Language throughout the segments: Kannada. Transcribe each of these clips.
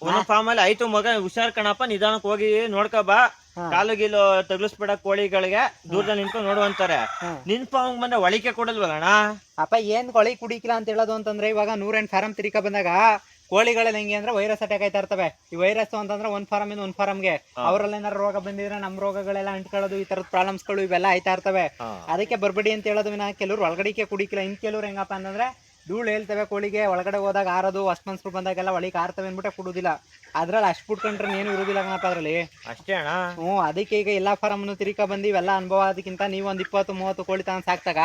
ಒಂದೊಂದ್ ಫಾರ್ಮ್ ಅಲ್ಲಿ ಆಯ್ತು ಮಗ ಹುಷಾರ್ ಕಣಪ್ಪ ನಿಧಾನಕ್ಕೆ ಹೋಗಿ ನೋಡ್ಕೊ ಬಾ, ಕಾಲು ಗೀಲು ತಗ್ಲಿಸ್ಬೇಡ ಕೋಳಿಗಳಿಗೆ, ದೂರದಲ್ಲಿ ನಿಂತ್ಕೊಂಡು ನೋಡುವಂತಾರೆ. ನಿನ್ ಫಾರ್ಮ್ ಬಂದ್ರೆ ಒಳಿಕೆ ಕೊಡಲ್ವಲ್ಲಣ್ಣ? ಅಪ್ಪ ಏನ್ ಕೊಳಿ ಕುಡಿಕಿಲ್ಲ ಅಂತ ಹೇಳೋದು ಅಂತಂದ್ರೆ, ಇವಾಗ 108 ಫಾರಂ ತಿರಿಕ ಬಂದಾಗ ಕೋಳಿಗಳಲ್ಲಿ ಹೆಂಗೆ ಅಂದ್ರೆ ವೈರಸ್ ಅಟ್ಯಾಕ್ ಆಯ್ತಾ ಇರ್ತವೆ. ಈ ವೈರಸ್ ಅಂತಂದ್ರೆ ಒಂದ್ ಫಾರಂ ಇಂದ ಒಂದ್ ಫಾರಂಗೆ ಅವ್ರಲ್ಲಿ ಏನಾರು ರೋಗ ಬಂದಿದ್ರೆ ನಮ್ ರೋಗಗಳೆಲ್ಲ ಅಂಟ್ಕೊಳ್ಳೋದು, ಈ ತರದ ಪ್ರಾಬ್ಲಮ್ಸ್ಗಳು ಇವೆಲ್ಲ ಆಯ್ತಾ ಇರ್ತವೆ. ಅದಕ್ಕೆ ಬರ್ಬೇಡಿ ಅಂತ ಹೇಳೋದು ವಿನ ಕೆಲವ್ರು ಒಳಗಡಿಕೆ ಕುಡಿಕಿಲ್ಲ. ಇನ್ ಕೆಲವ್ರು ಹೆಂಗಪ್ಪ ಅಂತಂದ್ರೆ ಧೂಳು ಹೇಳ್ತವೆ ಕೋಳಿಗೆ, ಒಳಗಡೆ ಹೋದಾಗ ಆರೋದು, ಹೊಸ ಮನ್ಸರು ಬಂದಾಗೆಲ್ಲ ಒಳಿಗೆ ಆರ್ತವೆ ಅಂದ್ಬಿಟ್ಟೆ ಕುಡುದಿಲ್ಲ. ಅದ್ರಲ್ಲಿ ಅಷ್ಟು ಬಿಟ್ಕೊಂಡ್ರೆ ಏನು ಇರುದಿಲ್ಲ ಕಣಪ್ಪ ಅದ್ರಲ್ಲಿ. ಅಷ್ಟೇ ಅಣ್ಣ. ಅದಕ್ಕೆ ಈಗ ಎಲ್ಲಾ ಫಾರಂ ತಿರಿಕ ಬಂದು ಇವೆಲ್ಲ ಅನುಭವ ಅದಕ್ಕಿಂತ ನೀವು ಒಂದ್ 20-30 ಕೋಳಿ ತಗೊಂಡ್ ಸಾಕ್ತಾಗ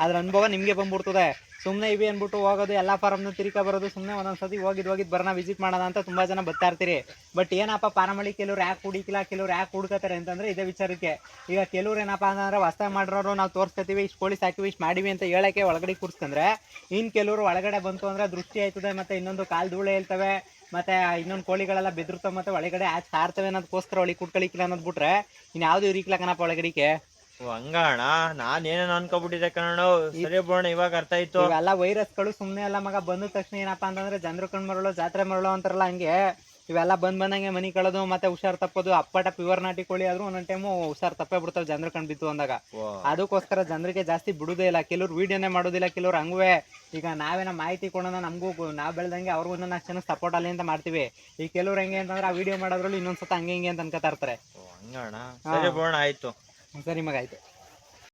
ಅದ್ರ ಅನುಭವ ನಿಮ್ಗೆ ಬಂದ್ಬಿಡ್ತದೆ. ಸುಮ್ನೆ ಇವೆ ಅನ್ಬಿಟ್ಟು ಹೋಗೋದು, ಎಲ್ಲಾ ಫಾರಂ ತಿರಿಕ ಬರೋದು, ಸುಮ್ನೆ ಒಂದೊಂದ್ಸತಿ ಹೋಗಿದ್ ಬರೋಣ ವಿಸಿಟ್ ಮಾಡೋಣ ಅಂತ ತುಂಬಾ ಜನ ಬರ್ತಾ ಇರ್ತೀರಿ. ಬಟ್ ಏನಪ್ಪ ಪಾರಮಳಿ ಕೆಲವ್ರು ಯಾಕೆ ಕುಡಿಕಿಲ್ಲ, ಕೆಲವ್ರು ಯಾಕೆ ಹುಡ್ಕತಾರೆ ಅಂತಂದ್ರೆ ಇದೇ ವಿಚಾರಕ್ಕೆ. ಈಗ ಕೆಲವ್ರು ಏನಪ್ಪಾ ಅಂತಂದ್ರೆ ಹೊಸ್ತಾಗಿ ಮಾಡಿರೋರು ನಾವು ತೋರಿಸ್ತೀವಿ, ಇಷ್ಟು ಕೋಳಿ ಸಾಕಿವಿ, ಇಷ್ಟು ಮಾಡಿವಿ ಅಂತ ಹೇಳಕ್ಕೆ ಒಳಗಡೆ ಕೂರ್ಸ್ಕೊಂಡ್ರೆ, ಇನ್ ಕೆಲವರು ಒಳಗಡೆ ಬಂತು ಅಂದ್ರೆ ದೃಷ್ಟಿ ಆಯ್ತದೆ, ಮತ್ತೆ ಇನ್ನೊಂದು ಕಾಲ್ ಧೂಳೆ ಹೇಳ್ತವೆ, ಮತ್ತೆ ಇನ್ನೊಂದು ಕೋಳಿಗಳೆಲ್ಲ ಬೆದರ್ತವೆ, ಮತ್ತೆ ಒಳಗಡೆ ಆಚೆ ಹಾರ್ತವೆ ಅನ್ನೋದಕ್ಕೋಸ್ಕರ ಒಳಗೆ ಕುಟ್ಕಳಿಕ್ಕಿಲ್ಲ ಅನ್ನೋದು ಬಿಟ್ರೆ ಇನ್ಯಾವುದು ಇರಿಕ್ಲ ಕಣಪ್ಪ ಒಳಗಡಿಕೆ. ಹಂಗ ಅಣ್ಣ, ನಾನ್ ಏನೇನು ಅನ್ಕೋಬಿಟ್ಟಿದ್ದೆ ಕಣ. ಸರಿ ಬೋಣ, ಇವಾಗ ಅರ್ಥ ಆಯ್ತು. ಇವೆಲ್ಲ ವೈರಸ್ಗಳು ಸುಮ್ನೆ ಎಲ್ಲ ಮಗ. ಬಂದ ತಕ್ಷಣ ಏನಪ್ಪಾ ಅಂತಂದ್ರೆ ಜನರು ಕಣ್ ಮರಳು ಜಾತ್ರೆ ಮರಳು ಅಂತಾರಲ್ಲ ಹಂಗೆ ಇವೆಲ್ಲ ಬಂದಂಗೆ ಮನಿ ಕಳೋದು, ಮತ್ತೆ ಹುಷಾರ್ ತಪ್ಪೋದು. ಅಪ್ಪಟ ಪ್ಯೂರ್ ನಾಟಿ ಕೋಳಿ ಆದ್ರೂ ಒಂದೊಂದ್ ಟೈಮು ಹುಷಾರ್ ತಪ್ಪೇ ಬಿಡ್ತಾವೆ ಜನರು ಕಣ್ ಬಿತ್ತು ಅಂದಾಗ. ಅದಕ್ಕೋಸ್ಕರ ಜನರಿಗೆ ಜಾಸ್ತಿ ಬಿಡುದೇ ಇಲ್ಲ. ಕೆಲವ್ರು ವಿಡಿಯೋನೇ ಮಾಡೋದಿಲ್ಲ, ಕೆಲವ್ರು ಹಂಗುವೆ. ಈಗ ನಾವೇನ ಮಾಹಿತಿ ಕೊಡೋಣ, ನಮಗೂ ನಾವ್ ಬೆಳ್ದಂಗೆ ಅವ್ರಿಗೂ 4 ಜನ ಸಪೋರ್ಟ್ ಅಲ್ಲಿ ಅಂತ ಮಾಡ್ತೀವಿ. ಈ ಕೆಲವ್ರು ಹೆಂಗೆ ಅಂತಂದ್ರೆ ಆ ವಿಡಿಯೋ ಮಾಡೋದ್ರಲ್ಲಿ ಇನ್ನೊಂದ್ಸತ ಹಂಗೆ ಹಿಂಗೆ ಅಂತ ಅನ್ಕೋತಾ ಇರ್ತಾರೆ. ಹಂಗ ಅಣ್ಣ, ಸರಿ ಬೋಣ, ಆಯ್ತು. ಸರಿ ಮಗ, ಆಯ್ತು.